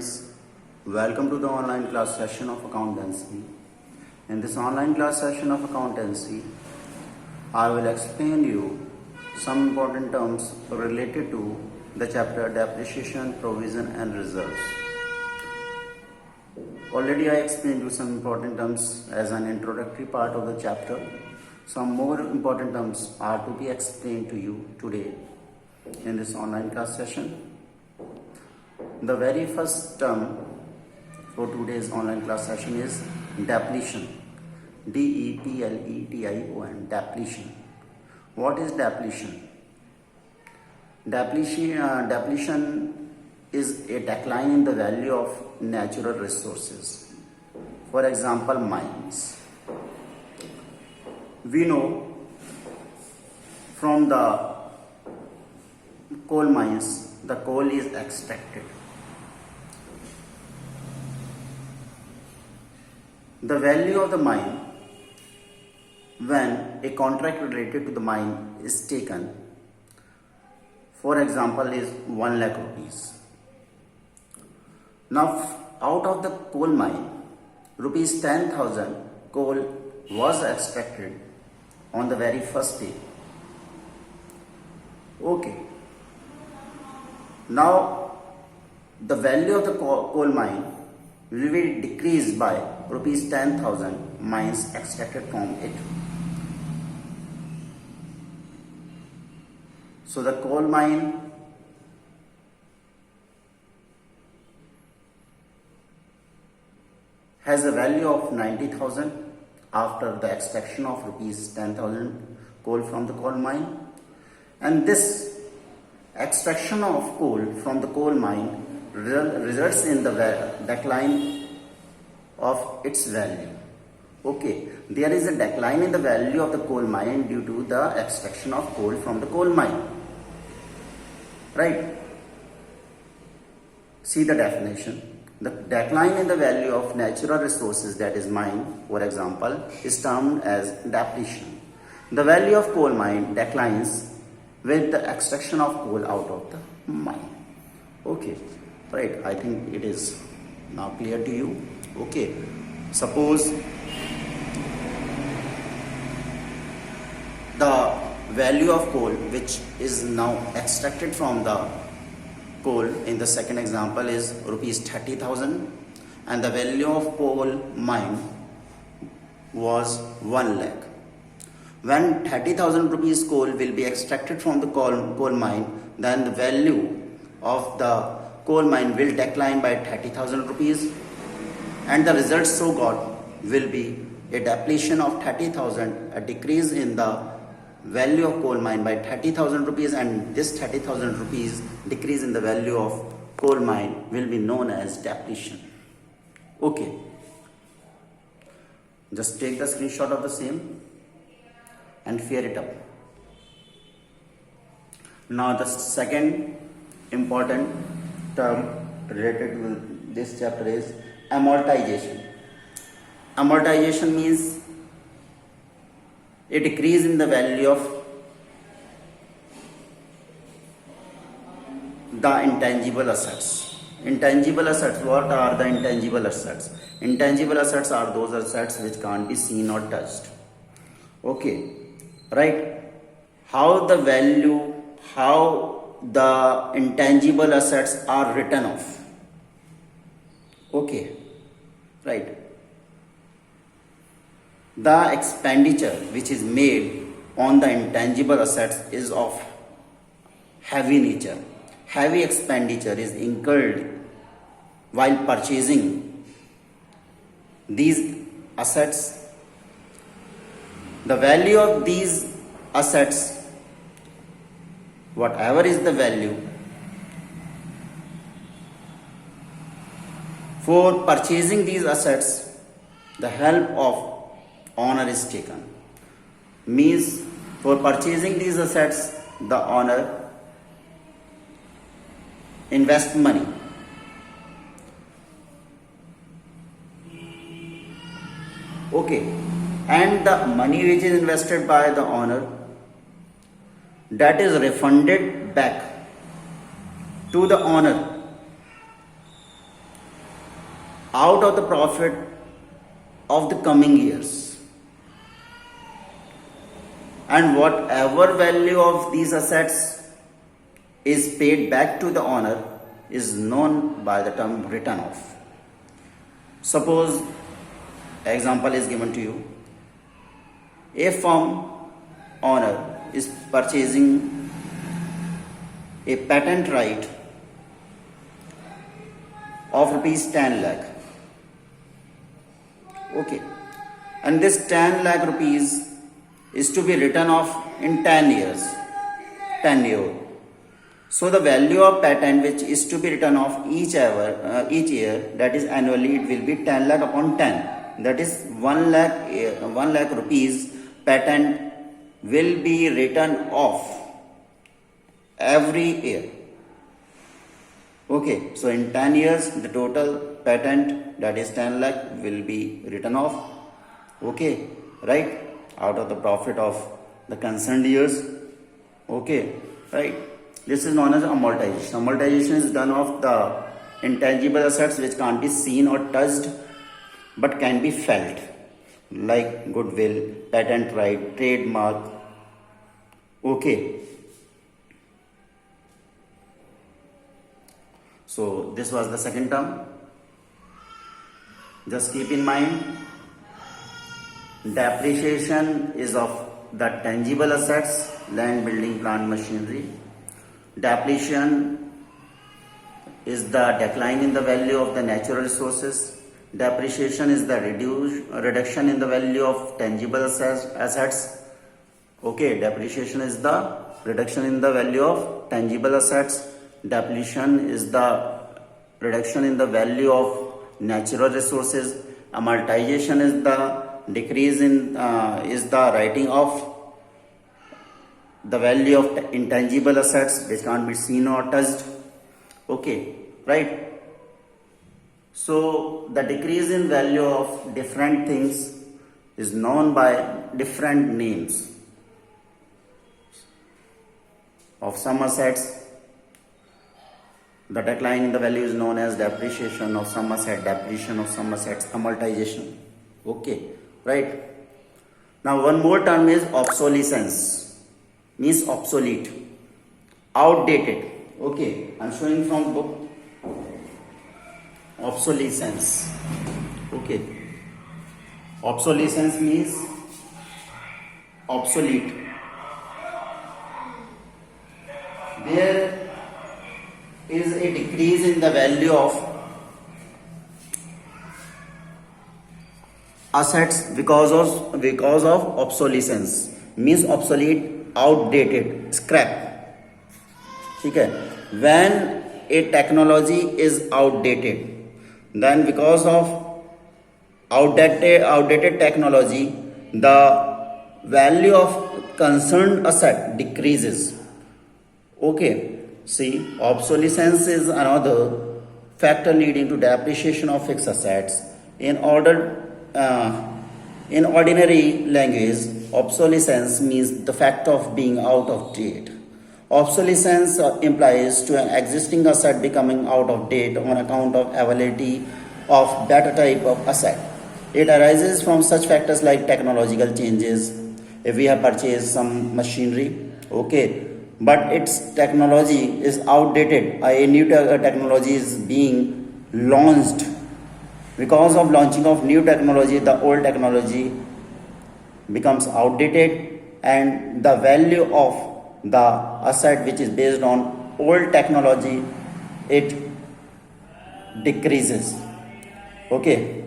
students, welcome to the online class session of accountancy. In this online class session of accountancy, I will explain you some important terms related to the chapter depreciation, provision and reserves. Already I explained you some important terms as an introductory part of the chapter. Some more important terms are to be explained to you today in this online class session. The very first term for today's online class session is depletion. D-E-P-L-E-T-I-O-N, depletion. What is depletion? Depletion is a decline in the value of natural resources. For example, mines. We know from the coal mines, the coal is extracted. The value of the mine when a contract related to the mine is taken, for example, is 1 lakh rupees. Now, out of the coal mine, rupees 10,000 coal was extracted on the very first day. Okay. Now, the value of the coal mine will be decreased by rupees 10,000 mines extracted from it. So the coal mine has a value of 90,000 after the extraction of rupees 10,000 coal from the coal mine, and this extraction of coal from the coal mine results in the decline of its value. Okay, there is a decline in the value of the coal mine due to the extraction of coal from the coal mine. Right? See the definition. The decline in the value of natural resources, that is mine, for example, is termed as depletion. The value of coal mine declines with the extraction of coal out of the mine. Okay, right, I think it is now clear to you. Okay, suppose the value of coal which is now extracted from the coal in the second example is rupees 30,000 and the value of coal mine was 1 lakh. When 30,000 rupees coal will be extracted from the coal mine, then the value of the coal mine will decline by 30,000 rupees and the result so got will be a depletion of 30,000, a decrease in the value of coal mine by 30,000 rupees, and this 30,000 rupees decrease in the value of coal mine will be known as depletion. Okay, just take the screenshot of the same and fill it up. Now the second important term related to this chapter is amortization. Amortization means a decrease in the value of the intangible assets. Intangible assets, what are the intangible assets? Intangible assets are those assets which can't be seen or touched. Okay, right? How the intangible assets are written off. Okay, right. The expenditure which is made on the intangible assets is of heavy nature. Heavy expenditure is incurred while purchasing these assets. The value of these assets, whatever is the value, for purchasing these assets, the help of owner is taken. Means for purchasing these assets, the owner invests money. Okay, and the money which is invested by the owner, that is refunded back to the owner out of the profit of the coming years, and whatever value of these assets is paid back to the owner is known by the term written off. Suppose example is given to you. A firm owner is purchasing a patent right of rupees 10 lakh. Okay, and this 10 lakh rupees is to be written off in 10 years, 10 year. So the value of patent which is to be written off each year, that is annually, it will be 10 lakh upon 10. That is 1 lakh rupees patent will be written off every year. Okay, so in 10 years the total patent, that is 10 lakh, will be written off. Okay, right, out of the profit of the concerned years. Okay, right. This is known as amortization. Amortization is done of the intangible assets which can't be seen or touched but can be felt, like goodwill, patent right, trademark. Okay. So this was the second term. Just keep in mind, depreciation is of the tangible assets, land, building, plant, machinery. Depletion is the decline in the value of the natural resources. Depreciation is the reduction in the value of tangible assets. Okay, depreciation is the reduction in the value of tangible assets. Depletion is the reduction in the value of natural resources. Amortization is the decrease in is the writing off the value of intangible assets which can't be seen or touched. Okay, right. So the decrease in value of different things is known by different names. Of some assets, the decline in the value is known as depreciation of some asset, depletion of some assets, amortization. Okay, right. Now one more term is obsolescence. Means obsolete, outdated. Okay, I'm showing from book. Obsolescence. Okay, obsolescence means obsolete. There is a decrease in the value of assets because of obsolescence. Means obsolete, outdated, scrap. Okay, when a technology is outdated, then because of outdated technology, the value of concerned asset decreases. Okay, see, obsolescence is another factor leading to depreciation of fixed assets. In ordinary language, obsolescence means the fact of being out of date. Obsolescence implies to an existing asset becoming out of date on account of availability of better type of asset. It arises from such factors like technological changes. If we have purchased some machinery, okay, but its technology is outdated, a new technology is being launched. Because of launching of new technology, the old technology becomes outdated and the value of the asset which is based on old technology, it decreases. Okay,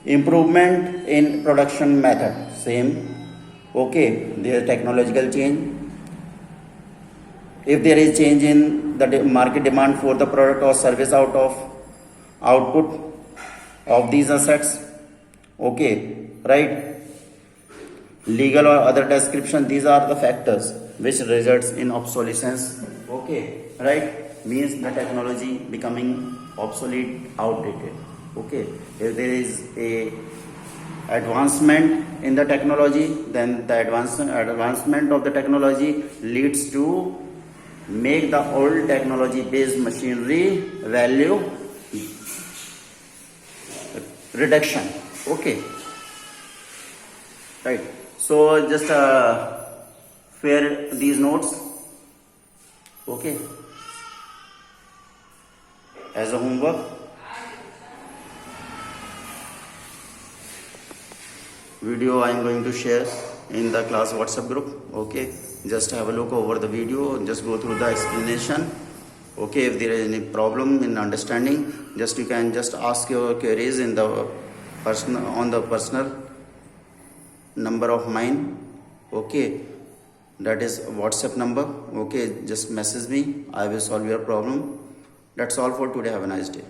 improvement in production method, same. Okay, there is technological change. If there is change in the market demand for the product or service out of output of these assets, okay, right, legal or other description, these are the factors which results in obsolescence. Okay, right, means the technology becoming obsolete, outdated. Okay, if there is a advancement in the technology, then the advancement of the technology leads to make the old technology based machinery value reduction. Okay, right. So just share these notes, okay, as a homework. Video I am going to share in the class WhatsApp group. Okay, just have a look over the video, just go through the explanation. Okay, if there is any problem in understanding, just you can just ask your queries in the personal number of mine. Okay, that is WhatsApp number. Okay, just message me, I will solve your problem. That's all for today. Have a nice day.